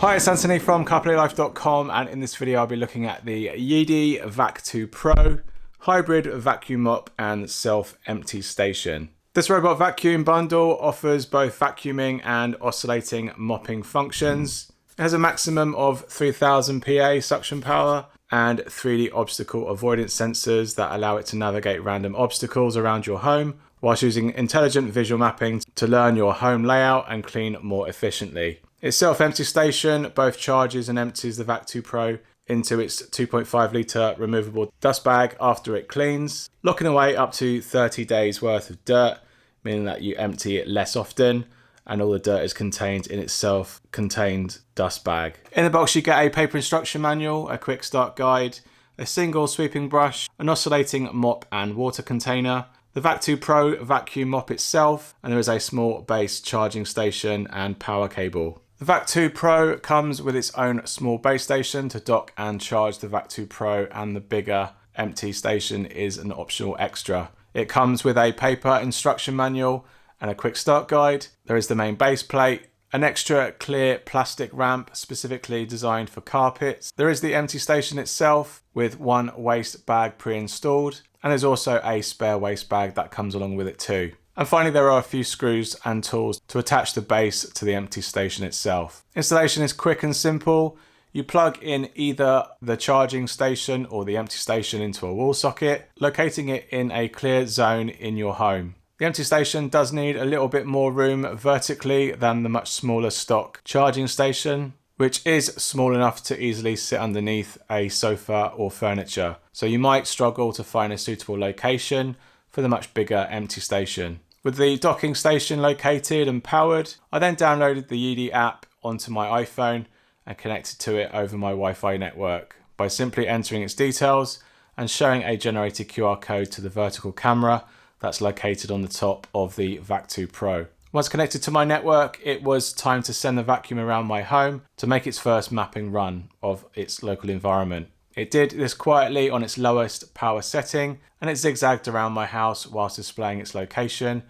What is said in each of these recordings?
Hi, it's Anthony from CarPlayLife.com, and in this video I'll be looking at the Yeedi Vac 2 Pro hybrid vacuum mop and self-empty station. This robot vacuum bundle offers both vacuuming and oscillating mopping functions. It has a maximum of 3000 PA suction power and 3D obstacle avoidance sensors that allow it to navigate random obstacles around your home, whilst using intelligent visual mapping to learn your home layout and clean more efficiently. Its self-empty station both charges and empties the Vac 2 Pro into its 2.5 litre removable dust bag after it cleans, locking away up to 30 days worth of dirt, meaning that you empty it less often and all the dirt is contained in its self-contained dust bag. In the box you get a paper instruction manual, a quick start guide, a single sweeping brush, an oscillating mop and water container, the Vac 2 Pro vacuum mop itself, and there is a small base charging station and power cable. The Vac 2 Pro comes with its own small base station to dock and charge the Vac 2 Pro, and the bigger empty station is an optional extra. It comes with a paper instruction manual and a quick start guide. There is the main base plate, an extra clear plastic ramp specifically designed for carpets. There is the empty station itself with one waste bag pre-installed, and there's also a spare waste bag that comes along with it too. And finally, there are a few screws and tools to attach the base to the empty station itself. Installation is quick and simple. You plug in either the charging station or the empty station into a wall socket, locating it in a clear zone in your home. The empty station does need a little bit more room vertically than the much smaller stock charging station, which is small enough to easily sit underneath a sofa or furniture. So you might struggle to find a suitable location for the much bigger empty station. With the docking station located and powered, I then downloaded the Yeedi app onto my iPhone and connected to it over my Wi-Fi network by simply entering its details and showing a generated QR code to the vertical camera that's located on the top of the Vac 2 Pro. Once connected to my network, it was time to send the vacuum around my home to make its first mapping run of its local environment. It did this quietly on its lowest power setting, and it zigzagged around my house whilst displaying its location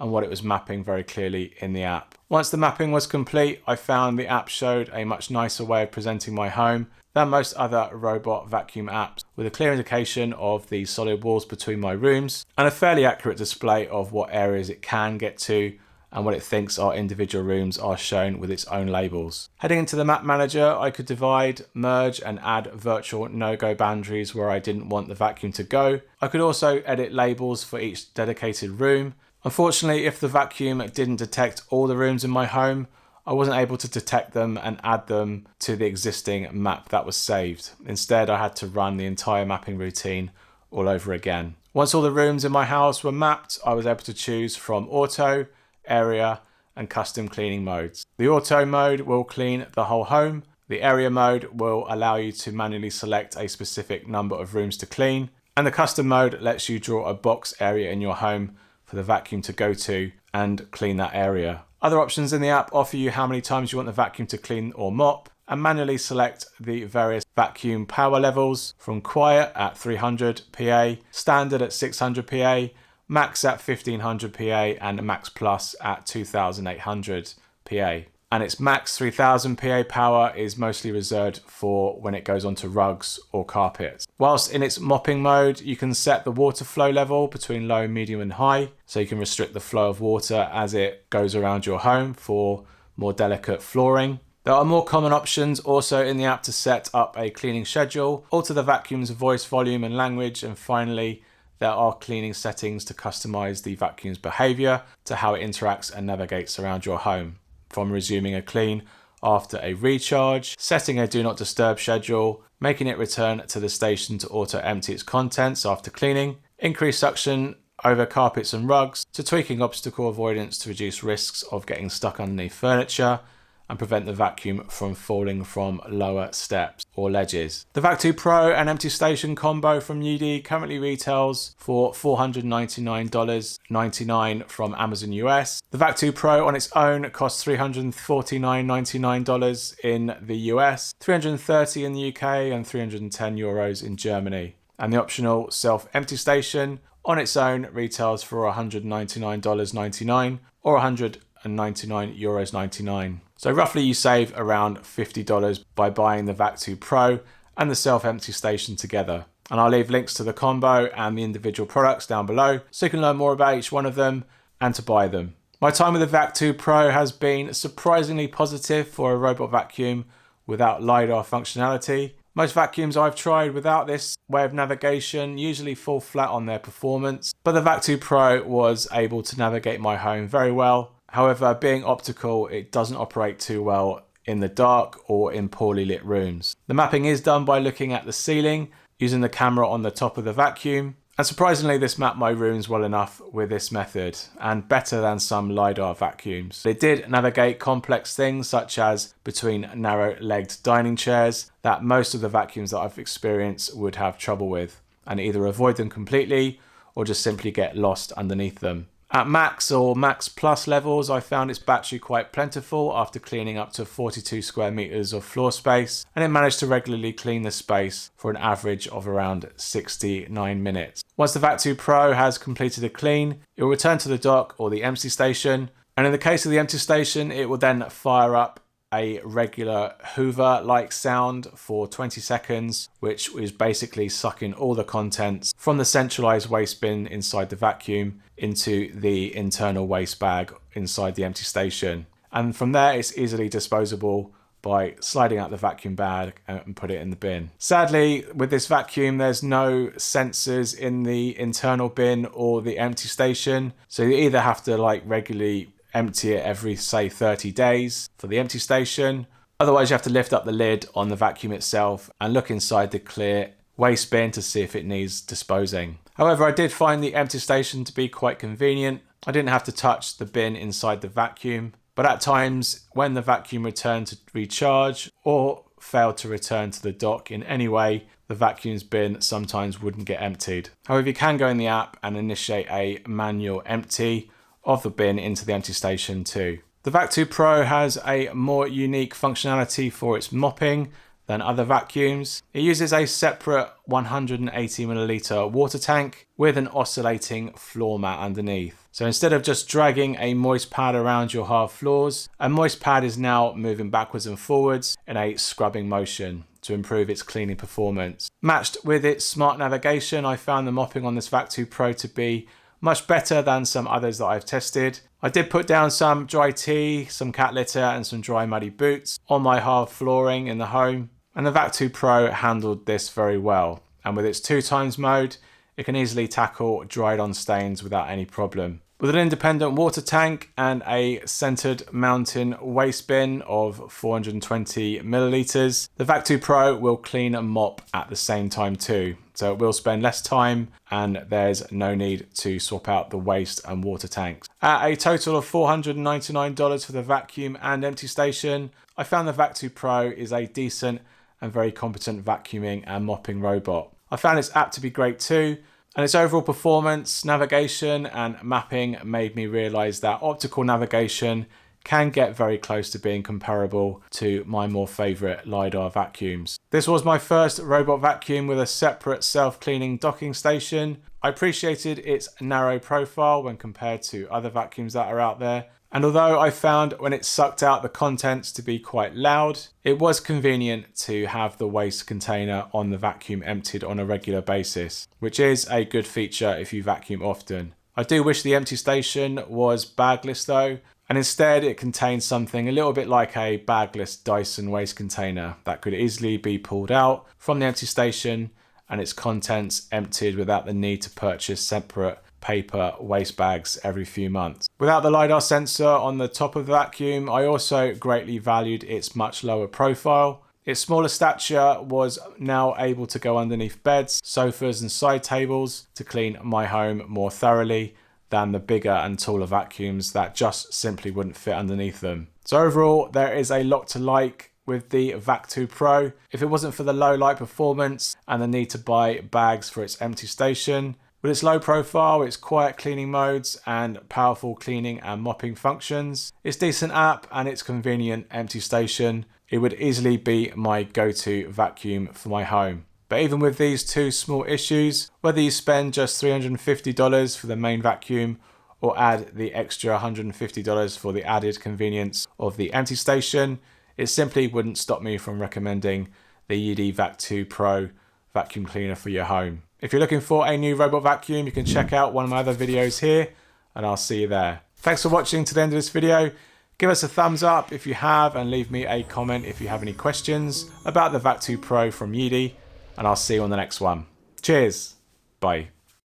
and what it was mapping very clearly in the app. Once the mapping was complete, I found the app showed a much nicer way of presenting my home than most other robot vacuum apps, with a clear indication of the solid walls between my rooms and a fairly accurate display of what areas it can get to and what it thinks our individual rooms are shown with its own labels. Heading into the map manager, I could divide, merge and add virtual no-go boundaries where I didn't want the vacuum to go. I could also edit labels for each dedicated room. Unfortunately, if the vacuum didn't detect all the rooms in my home, I wasn't able to detect them and add them to the existing map that was saved. Instead, I had to run the entire mapping routine all over again. Once all the rooms in my house were mapped, I was able to choose from auto, area and custom cleaning modes. The auto mode will clean the whole home. The area mode will allow you to manually select a specific number of rooms to clean. And the custom mode lets you draw a box area in your home for the vacuum to go to and clean that area. Other options in the app offer you how many times you want the vacuum to clean or mop, and manually select the various vacuum power levels from quiet at 300 PA, standard at 600 PA, max at 1500 PA and max plus at 2800 PA. And its max 3000 PA power is mostly reserved for when it goes onto rugs or carpets. Whilst in its mopping mode, you can set the water flow level between low, medium and high, so you can restrict the flow of water as it goes around your home for more delicate flooring. There are more common options also in the app to set up a cleaning schedule, alter the vacuum's voice volume and language, and finally, there are cleaning settings to customize the vacuum's behavior to how it interacts and navigates around your home, from resuming a clean after a recharge, setting a do not disturb schedule, making it return to the station to auto empty its contents after cleaning, increase suction over carpets and rugs, to tweaking obstacle avoidance to reduce risks of getting stuck underneath furniture and prevent the vacuum from falling from lower steps or ledges. The Vac 2 Pro and empty station combo from Yeedi currently retails for $499.99 from Amazon US. The Vac 2 Pro on its own costs $349.99 in the US, $330 in the UK and €310 in Germany. And the optional self-empty station on its own retails for $199.99 or €199.99. So roughly you save around $50 by buying the Vac 2 Pro and the self-empty station together. And I'll leave links to the combo and the individual products down below so you can learn more about each one of them and to buy them. My time with the Vac 2 Pro has been surprisingly positive for a robot vacuum without LiDAR functionality. Most vacuums I've tried without this way of navigation usually fall flat on their performance, but the Vac 2 Pro was able to navigate my home very well. However, being optical, it doesn't operate too well in the dark or in poorly lit rooms. The mapping is done by looking at the ceiling, using the camera on the top of the vacuum, and surprisingly this mapped my rooms well enough with this method, and better than some LiDAR vacuums. It did navigate complex things such as between narrow-legged dining chairs that most of the vacuums that I've experienced would have trouble with, and either avoid them completely or just simply get lost underneath them. At max or max plus levels, I found its battery quite plentiful after cleaning up to 42 square meters of floor space, and it managed to regularly clean the space for an average of around 69 minutes. Once the Vac 2 Pro has completed a clean, it will return to the dock or the empty station, and in the case of the empty station, it will then fire up a regular Hoover-like sound for 20 seconds, which is basically sucking all the contents from the centralized waste bin inside the vacuum into the internal waste bag inside the empty station. And from there, it's easily disposable by sliding out the vacuum bag and put it in the bin. Sadly, with this vacuum, there's no sensors in the internal bin or the empty station. So you either have to regularly empty it every, say, 30 days for the empty station. Otherwise, you have to lift up the lid on the vacuum itself and look inside the clear waste bin to see if it needs disposing. However, I did find the empty station to be quite convenient. I didn't have to touch the bin inside the vacuum, but at times when the vacuum returned to recharge or failed to return to the dock in any way, the vacuum's bin sometimes wouldn't get emptied. However, you can go in the app and initiate a manual empty of the bin into the empty station too. The Vac 2 Pro has a more unique functionality for its mopping than other vacuums. It uses a separate 180ml water tank with an oscillating floor mat underneath. So instead of just dragging a moist pad around your hard floors, a moist pad is now moving backwards and forwards in a scrubbing motion to improve its cleaning performance. Matched with its smart navigation, I found the mopping on this Vac 2 Pro to be much better than some others that I've tested. I did put down some dry tea, some cat litter and some dry muddy boots on my hard flooring in the home, and the Vac 2 Pro handled this very well, and with its 2x mode it can easily tackle dried on stains without any problem. With an independent water tank and a centered mountain waste bin of 420ml, the Vac 2 Pro will clean and mop at the same time too. So it will spend less time and there's no need to swap out the waste and water tanks. At a total of $499 for the vacuum and empty station, I found the Vac 2 Pro is a decent and very competent vacuuming and mopping robot. I found its app to be great too, and its overall performance, navigation and mapping made me realize that optical navigation can get very close to being comparable to my more favorite LiDAR vacuums. This was my first robot vacuum with a separate self-cleaning docking station. I appreciated its narrow profile when compared to other vacuums that are out there. And although I found when it sucked out the contents to be quite loud, it was convenient to have the waste container on the vacuum emptied on a regular basis, which is a good feature if you vacuum often. I do wish the empty station was bagless though, and instead it contains something a little bit like a bagless Dyson waste container that could easily be pulled out from the empty station and its contents emptied without the need to purchase separate paper waste bags every few months. Without the LiDAR sensor on the top of the vacuum, I also greatly valued its much lower profile. Its smaller stature was now able to go underneath beds, sofas and side tables to clean my home more thoroughly than the bigger and taller vacuums that just simply wouldn't fit underneath them. So overall, there is a lot to like with the Vac 2 Pro. If it wasn't for the low light performance and the need to buy bags for its empty station, with its low profile, its quiet cleaning modes and powerful cleaning and mopping functions, its decent app and its convenient empty station, it would easily be my go-to vacuum for my home. But even with these two small issues, whether you spend just $350 for the main vacuum or add the extra $150 for the added convenience of the empty station, it simply wouldn't stop me from recommending the Yeedi Vac 2 Pro vacuum cleaner for your home. If you're looking for a new robot vacuum, you can check out one of my other videos here, and I'll see you there. Thanks for watching to the end of this video. Give us a thumbs up if you have, and leave me a comment if you have any questions about the Vac 2 Pro from Yeedi, and I'll see you on the next one. Cheers. Bye.